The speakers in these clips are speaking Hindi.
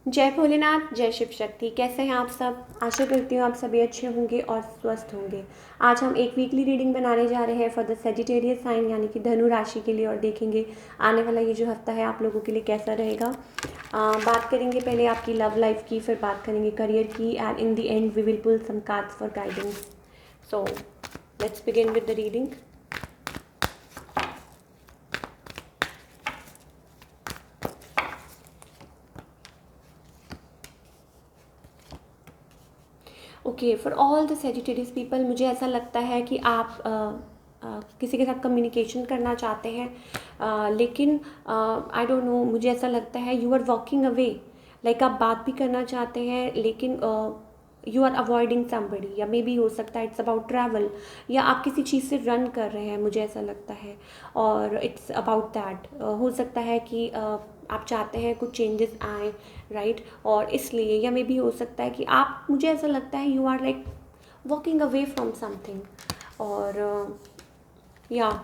जय भोलेनाथ, जय शिव शक्ति। कैसे हैं आप सब? आशा करती हूँ आप सभी अच्छे होंगे और स्वस्थ होंगे। आज हम एक वीकली रीडिंग बनाने जा रहे हैं फॉर द सेजिटेरियस साइन यानी कि धनु राशि के लिए, और देखेंगे आने वाला ये जो हफ्ता है आप लोगों के लिए कैसा रहेगा। बात करेंगे पहले आपकी लव लाइफ की, फिर बात करेंगे करियर की, and in the end we will pull some cards for guidance. So let's begin with the reading. Okay, for all the Sagittarius people, मुझे ऐसा लगता है कि आप किसी के साथ कम्युनिकेशन करना चाहते हैं, लेकिन आई डोंट नो, मुझे ऐसा लगता है you are walking away. Like आप बात भी करना चाहते हैं लेकिन यू आर अवॉइडिंग समबडी, या मे बी हो सकता है इट्स अबाउट ट्रैवल, या आप किसी चीज़ से रन कर रहे हैं, मुझे ऐसा लगता है। और इट्स अबाउट दैट, हो सकता है कि आप चाहते हैं कुछ चेंजेस आए, राइट, और इसलिए, या मे बी हो सकता है कि आप, मुझे ऐसा लगता है you are like walking away from something. और या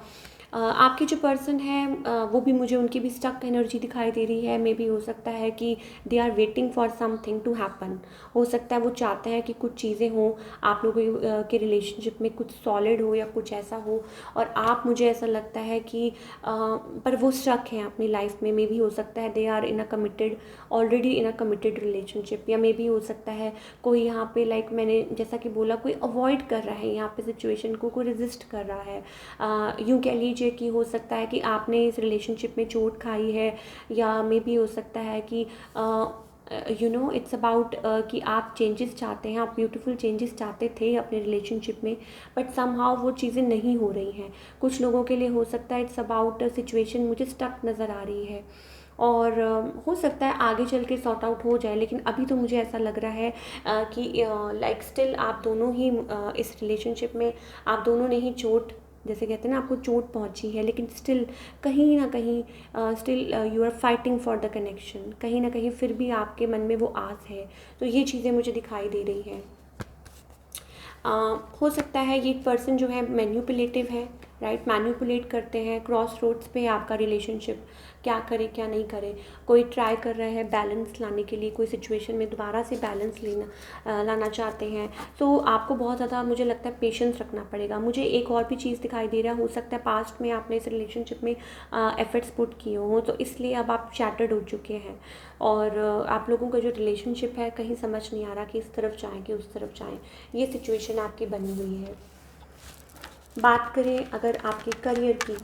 आपके जो पर्सन है वो भी, मुझे उनकी भी स्टक एनर्जी दिखाई दे रही है। मे बी हो सकता है कि they are waiting for something to happen. हो सकता है वो चाहते हैं कि कुछ चीज़ें हों आप लोगों के रिलेशनशिप में, कुछ सॉलिड हो या कुछ ऐसा हो, और आप, मुझे ऐसा लगता है कि पर वो स्टक हैं अपनी लाइफ में। मे बी हो सकता है they are in a committed, already in a committed relationship, या मे बी हो सकता है कोई यहाँ पे, लाइक मैंने जैसा कि बोला, कोई अवॉइड कर रहा है यहाँ पे सिचुएशन को, कोई रेजिस्ट कर रहा है। यूँ कह लीजिए कि हो सकता है कि आपने इस रिलेशनशिप में चोट खाई है, या मे बी हो सकता है कि यू नो इट्स अबाउट कि आप चेंजेस चाहते हैं, आप ब्यूटीफुल चेंजेस चाहते थे अपने रिलेशनशिप में, बट समहाउ वो चीज़ें नहीं हो रही हैं। कुछ लोगों के लिए हो सकता है इट्स अबाउट सिचुएशन मुझे स्टक नज़र आ रही है, और हो सकता है आगे चल के सॉर्ट आउट हो जाए, लेकिन अभी तो मुझे ऐसा लग रहा है कि लाइक स्टिल आप दोनों ही इस रिलेशनशिप में, आप दोनों ने ही चोट, जैसे कहते हैं ना, आपको चोट पहुंची है, लेकिन स्टिल कहीं ना कहीं still you are fighting for the connection. कहीं ना कहीं फिर भी आपके मन में वो आस है। तो ये चीज़ें मुझे दिखाई दे रही हैं। हो सकता है ये पर्सन जो है मैन्युपुलेटिव है, राइट, मैन्युपुलेट करते हैं। क्रॉस रोड्स पे आपका रिलेशनशिप, क्या करे क्या नहीं करे। कोई ट्राई कर रहा है बैलेंस लाने के लिए, कोई सिचुएशन में दोबारा से बैलेंस लाना चाहते हैं। तो आपको बहुत ज़्यादा, मुझे लगता है, पेशेंस रखना पड़ेगा। मुझे एक और भी चीज़ दिखाई दे रहा है, हो सकता है पास्ट में आपने इस रिलेशनशिप में एफर्ट्स पुट किए हों, तो इसलिए अब आप शैटर्ड हो चुके हैं, और आप लोगों का जो रिलेशनशिप है कहीं समझ नहीं आ रहा कि इस तरफ जाएँ कि उस तरफ जाएँ। ये सिचुएशन आपकी बनी हुई है। बात करें अगर आपके करियर की,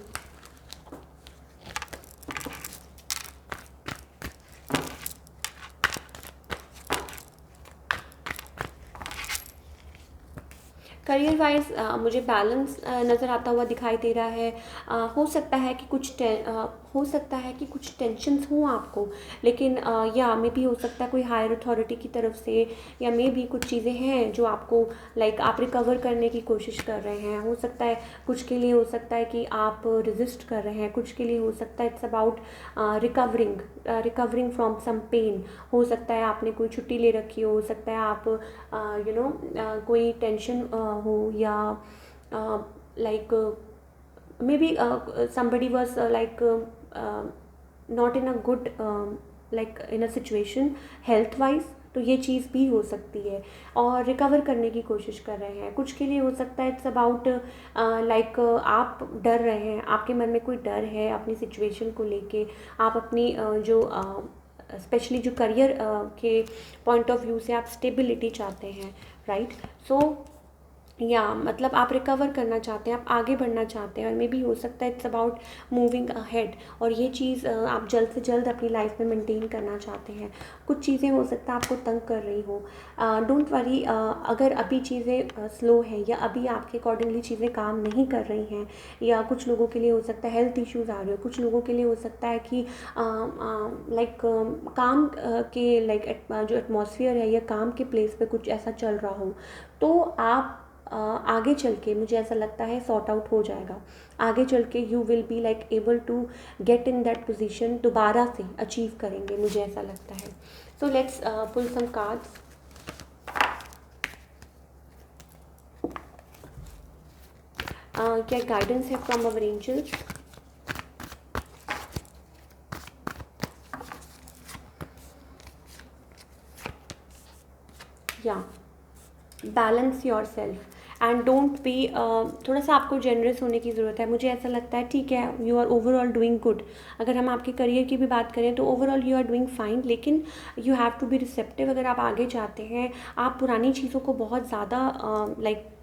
करियर वाइज मुझे बैलेंस नज़र आता हुआ दिखाई दे रहा है। हो सकता है कि हो सकता है कि कुछ टेंशन्स हों आपको, लेकिन या मे भी हो सकता है कोई हायर अथॉरिटी की तरफ से, या मे भी कुछ चीज़ें हैं जो आपको, लाइक आप रिकवर करने की कोशिश कर रहे हैं। हो सकता है कुछ के लिए, हो सकता है कि आप रेजिस्ट कर रहे हैं, कुछ के लिए हो सकता है it's about recovering from some pain. हो सकता है आपने कोई छुट्टी ले रखी हो सकता है आप यू नो कोई टेंशन हो, या like may be somebody was like not in a good like in a situation health wise, तो ये चीज़ भी हो सकती है, और रिकवर करने की कोशिश कर रहे हैं। कुछ के लिए हो सकता है इट्स अबाउट लाइक आप डर रहे हैं, आपके मन में कोई डर है अपनी सिचुएशन को लेके, आप अपनी जो स्पेशली जो करियर के पॉइंट ऑफ व्यू से आप स्टेबिलिटी चाहते हैं, राइट। सो या मतलब आप रिकवर करना चाहते हैं, आप आगे बढ़ना चाहते हैं, और मे बी हो सकता है इट्स अबाउट मूविंग अहेड, और ये चीज़ आप जल्द से जल्द अपनी लाइफ में मेंटेन करना चाहते हैं। कुछ चीज़ें हो सकता है आपको तंग कर रही हो, डोंट वरी, अगर अभी चीज़ें स्लो है, या अभी आपके अकॉर्डिंगली चीज़ें काम नहीं कर रही हैं, या कुछ लोगों के लिए हो सकता है हेल्थ इश्यूज़ आ रहे हो, कुछ लोगों के लिए हो सकता है कि लाइक काम के लाइक जो एटमॉस्फेयर है या काम के प्लेस पे कुछ ऐसा चल रहा हो, तो आप आगे चल के, मुझे ऐसा लगता है, सॉर्ट आउट हो जाएगा। आगे चल के you will be like able to get in that position, दोबारा से अचीव करेंगे, मुझे ऐसा लगता है। So let's pull some cards. क्या गाइडेंस है फ्रॉम अवर एंजल्स? या balance yourself and don't be, थोड़ा सा आपको जेनरस होने की ज़रूरत है। मुझे ऐसा लगता है ठीक है, you are overall doing good. अगर हम आपके करियर की भी बात करें तो overall you are doing fine, लेकिन you have to be receptive. अगर आप आगे जाते हैं, आप पुरानी चीज़ों को बहुत ज़्यादा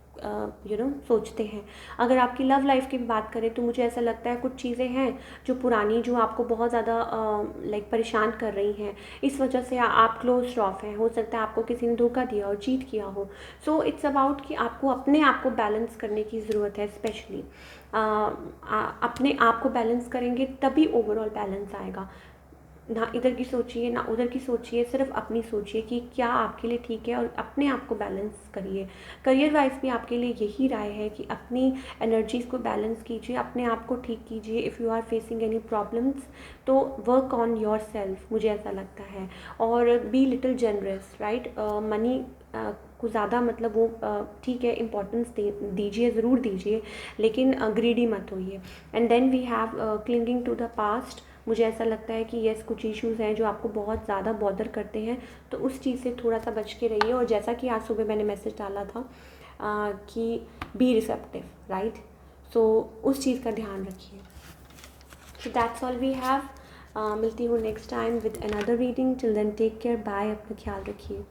सोचते हैं। अगर आपकी लव लाइफ की भी बात करें तो मुझे ऐसा लगता है कुछ चीज़ें हैं जो पुरानी, जो आपको बहुत ज़्यादा परेशान कर रही हैं, इस वजह से आप क्लोज ऑफ हैं। हो सकता है आपको किसी ने धोखा दिया और चीट किया हो। सो इट्स अबाउट कि आपको अपने आप को बैलेंस करने की ज़रूरत है। स्पेशली अपने आप को बैलेंस करेंगे तभी ओवरऑल बैलेंस आएगा। ना इधर की सोचिए ना उधर की सोचिए, सिर्फ अपनी सोचिए कि क्या आपके लिए ठीक है और अपने आप को बैलेंस करिए। करियर वाइज भी आपके लिए यही राय है कि अपनी एनर्जीज़ को बैलेंस कीजिए, अपने आप को ठीक कीजिए। If you are facing any problems तो वर्क ऑन योर सेल्फ, मुझे ऐसा लगता है। और be little generous, right. Money को ज़्यादा मतलब वो ठीक है, इम्पोर्टेंस दीजिए, ज़रूर दीजिए, लेकिन ग्रीडी मत होइए। And then we have clinging to the past. मुझे ऐसा लगता है कि यस, कुछ इश्यूज़ हैं जो आपको बहुत ज़्यादा बॉदर करते हैं, तो उस चीज़ से थोड़ा सा बच के रहिए। और जैसा कि आज सुबह मैंने मैसेज डाला था कि बी रिसेप्टिव, राइट। सो उस चीज़ का ध्यान रखिए। So that's all we have. मिलती हूँ next time with another reading. Till then take care, bye, अपना ख्याल रखिए।